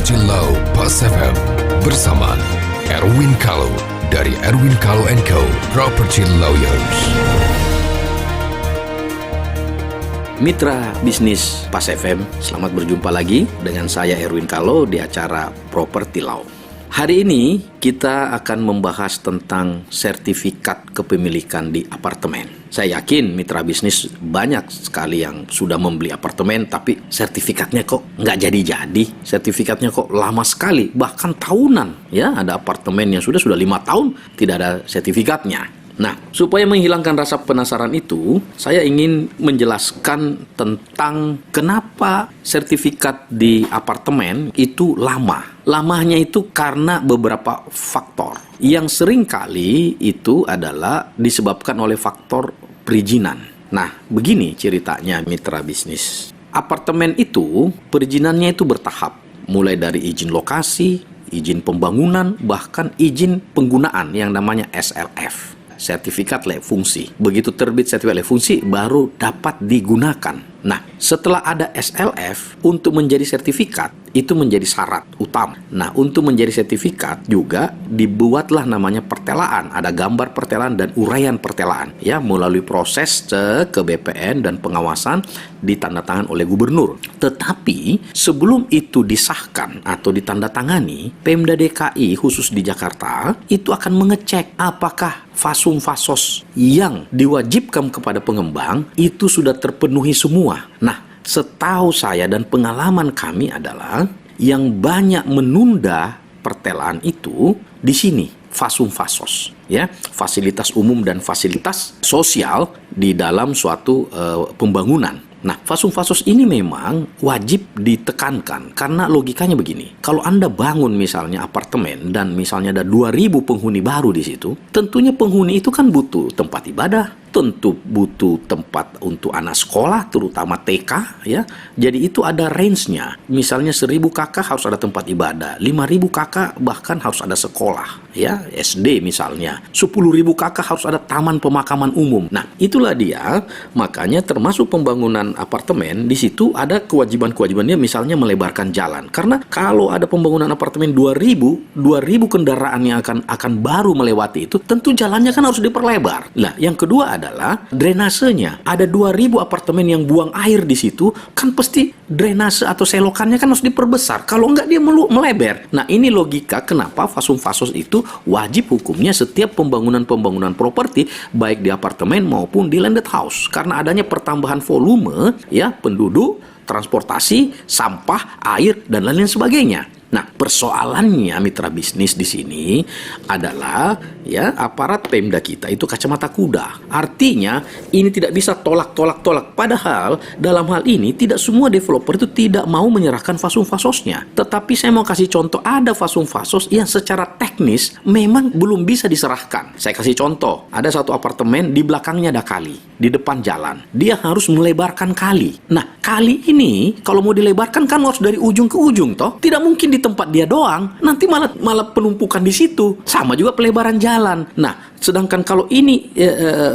Property Law Pas FM bersama Erwin Kalo dari Erwin Kalo & Co. Property Lawyers. Mitra bisnis Pas FM, selamat berjumpa lagi dengan saya Erwin Kalo di acara Property Law. Hari ini kita akan membahas tentang sertifikat kepemilikan di apartemen. Saya yakin mitra bisnis banyak sekali yang sudah membeli apartemen tapi sertifikatnya kok nggak jadi-jadi. Sertifikatnya kok lama sekali, bahkan tahunan. Ya, ada apartemen yang sudah 5 tahun tidak ada sertifikatnya. Nah, supaya menghilangkan rasa penasaran itu, saya ingin menjelaskan tentang kenapa sertifikat di apartemen itu lama. Lamanya itu karena beberapa faktor. Yang sering kali itu adalah disebabkan oleh faktor perizinan. Nah, begini ceritanya mitra bisnis. Apartemen itu perizinannya itu bertahap. Mulai dari izin lokasi, izin pembangunan, bahkan izin penggunaan yang namanya SLF. Sertifikat layak fungsi. Begitu terbit sertifikat layak fungsi baru dapat digunakan. Nah, setelah ada SLF, untuk menjadi sertifikat itu menjadi syarat utama. Nah, untuk menjadi sertifikat juga dibuatlah namanya pertelaan. Ada gambar pertelaan dan uraian pertelaan ya, melalui proses ke BPN dan pengawasan ditandatangan oleh gubernur. Tetapi sebelum itu disahkan atau ditandatangani, Pemda DKI khusus di Jakarta itu akan mengecek apakah fasum-fasos yang diwajibkan kepada pengembang itu sudah terpenuhi semua. Nah, setahu saya dan pengalaman kami adalah yang banyak menunda pertelaan itu di sini fasum-fasos, ya, fasilitas umum dan fasilitas sosial di dalam suatu pembangunan. Nah, fasum-fasos ini memang wajib ditekankan karena logikanya begini. Kalau Anda bangun misalnya apartemen dan misalnya ada 2.000 penghuni baru di situ, tentunya penghuni itu kan butuh tempat ibadah, tentu butuh tempat untuk anak sekolah, terutama TK, ya. Jadi itu ada range-nya. Misalnya 1.000 kakak harus ada tempat ibadah, 5.000 kakak bahkan harus ada sekolah, ya, SD misalnya. 10.000 kakak harus ada taman pemakaman umum. Nah, itulah dia, makanya termasuk pembangunan apartemen, di situ ada kewajiban-kewajibannya, misalnya melebarkan jalan. Karena kalau ada pembangunan apartemen 2.000 kendaraan yang akan baru melewati itu, tentu jalannya kan harus diperlebar. Nah, yang kedua adalah drainasenya. Ada 2.000 apartemen yang buang air di situ, kan pasti drainase atau selokannya kan harus diperbesar. Kalau enggak dia melebar. Nah, ini logika kenapa fasum-fasos itu wajib hukumnya setiap pembangunan properti, baik di apartemen maupun di landed house. Karena adanya pertambahan volume, ya, penduduk, transportasi, sampah, air, dan lain-lain sebagainya. Nah, persoalannya mitra bisnis di sini adalah ya, aparat Pemda kita itu kacamata kuda. Artinya ini tidak bisa tolak. Padahal dalam hal ini tidak semua developer itu tidak mau menyerahkan fasum-fasosnya. Tetapi saya mau kasih contoh, ada fasum-fasos yang secara teknis memang belum bisa diserahkan. Saya kasih contoh, ada satu apartemen di belakangnya ada kali, di depan jalan. Dia harus melebarkan kali. Nah, kali ini kalau mau dilebarkan kan harus dari ujung ke ujung toh. Tidak mungkin di tempat dia doang, nanti malah penumpukan di situ. Sama juga pelebaran jalan. Nah, sedangkan kalau ini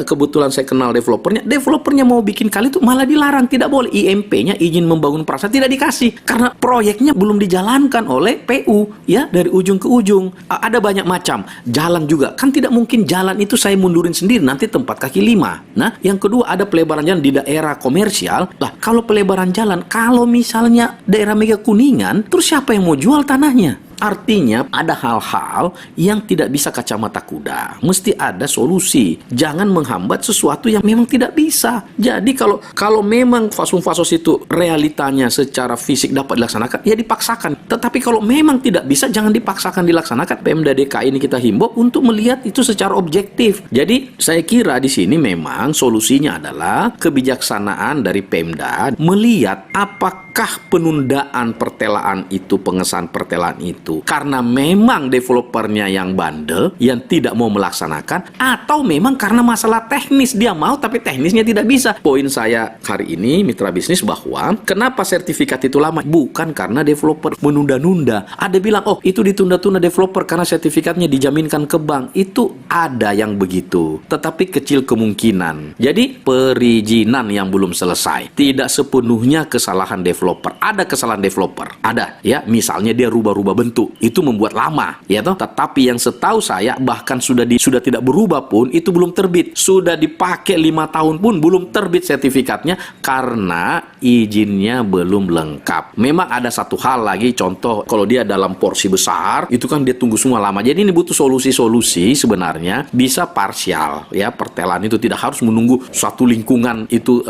kebetulan saya kenal developernya mau bikin kali itu malah dilarang, tidak boleh. IMP-nya, izin membangun prasarana, tidak dikasih karena proyeknya belum dijalankan oleh PU, ya, dari ujung ke ujung. Ada banyak macam. Jalan juga kan tidak mungkin jalan itu saya mundurin sendiri, nanti tempat kaki 5. Nah, yang kedua ada pelebaran jalan di daerah komersial. Lah, kalau pelebaran jalan, kalau misalnya daerah Mega Kuningan, terus siapa yang mau jual tanahnya? Artinya ada hal-hal yang tidak bisa kacamata kuda. Mesti ada solusi. Jangan menghambat sesuatu yang memang tidak bisa. Jadi kalau memang fasum-fasos itu realitanya secara fisik dapat dilaksanakan, ya dipaksakan. Tetapi kalau memang tidak bisa, jangan dipaksakan dilaksanakan. Pemda DKI ini kita himbau untuk melihat itu secara objektif. Jadi saya kira di sini memang solusinya adalah kebijaksanaan dari Pemda melihat apakah penundaan pertelaan itu, pengesahan pertelaan itu karena memang developernya yang bandel, yang tidak mau melaksanakan, atau memang karena masalah teknis, dia mau tapi teknisnya tidak bisa. Poin saya hari ini mitra bisnis bahwa kenapa sertifikat itu lama, bukan karena developer menunda-nunda. Ada bilang, oh itu ditunda-tunda developer karena sertifikatnya dijaminkan ke bank. Itu ada yang begitu, tetapi kecil kemungkinan. Jadi perizinan yang belum selesai, tidak sepenuhnya kesalahan developer developer. Ada kesalahan developer, ada ya. Misalnya dia rubah-rubah bentuk, itu membuat lama, ya toh. Tetapi yang setahu saya bahkan sudah tidak berubah pun itu belum terbit. Sudah dipakai 5 tahun pun belum terbit sertifikatnya karena izinnya belum lengkap. Memang ada satu hal lagi, contoh kalau dia dalam porsi besar, itu kan dia tunggu semua lama. Jadi ini butuh solusi-solusi sebenarnya bisa parsial ya. Pertelan itu tidak harus menunggu suatu lingkungan itu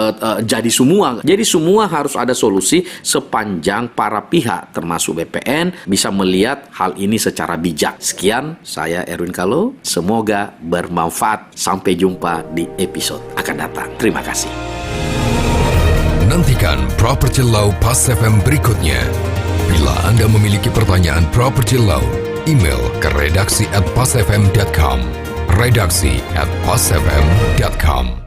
jadi semua. Jadi semua harus ada solusi sepanjang para pihak termasuk BPN bisa melihat hal ini secara bijak. Sekian, saya Erwin Kalo. Semoga bermanfaat. Sampai jumpa di episode akan datang. Terima kasih. Nantikan Property Law Pas FM berikutnya. Bila Anda memiliki pertanyaan Property Law, email ke redaksi@pasfm.com. redaksi@pasfm.com.